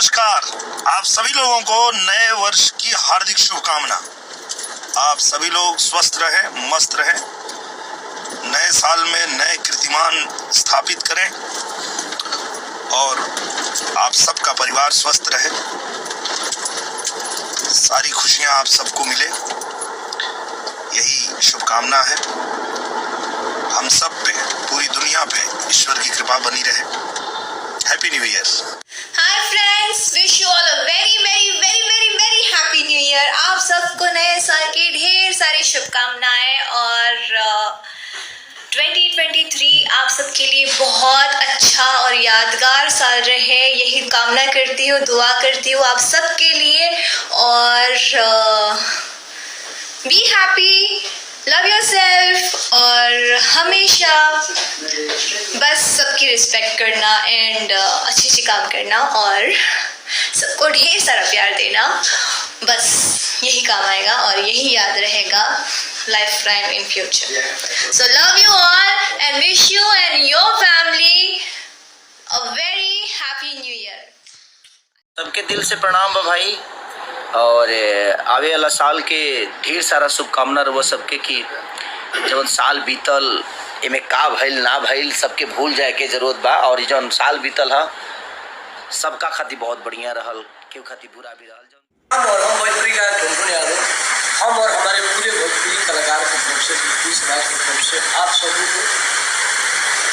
नमस्कार। आप सभी लोगों को नए वर्ष की हार्दिक शुभकामना। आप सभी लोग स्वस्थ रहें, मस्त रहें, नए साल में नए कीर्तिमान स्थापित करें और आप सबका परिवार स्वस्थ रहे, सारी खुशियां आप सबको मिले, यही शुभकामना है। हम सब पे, पूरी दुनिया पे ईश्वर की कृपा बनी रहे। Happy new year. Hi friends, wish you all a very very very very very happy new year. आप सबको नए साल की ढेर सारी शुभकामनाएं और 2023 आप सबके लिए बहुत अच्छा और यादगार साल रहे, यही कामना करती हूँ, दुआ करती हूँ आप सबके लिए। और बी हैप्पी, लव योरसेल्फ और हमेशा बस सबकी रिस्पेक्ट करना एंड अच्छे अच्छे काम करना और सबको ढेर सारा प्यार देना, बस यही काम आएगा और यही याद रहेगा life time in future. So love you all and wish you and your family a very happy new year. सबके दिल से प्रणाम बा भाई, और आवे वाला साल के ढेर सारा शुभकामना रहो सबके कि जब साल बीतल एमे का भइल ना भइल सबके भूल जाए के जरूरत बा। और जौन साल बीतल है सबका खातिर बहुत बढ़िया रहल, केहू खातिर बुरा भी रहल। हम और हम भोजपुरी गायक टुनटुन यादव, हम और हमारे पूरे भोजपुरी कलाकार की तरफ से, पुलिस राज की तरफ से आप सभी को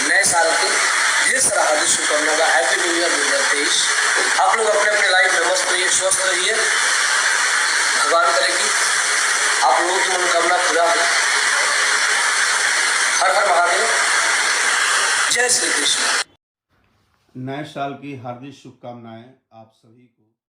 नए साल की ढेर सारा हार्दिक शुभकामना। Happy new year 2023। आप लोग अपने अपने लाइफ में मस्त रहिए, स्वस्थ रहिए। भगवान करे कि आप लोगों की मनोकामना पूरा हो। हर हर महादेव, जय श्री कृष्ण। नए साल की हार्दिक शुभकामनाएं आप सभी को।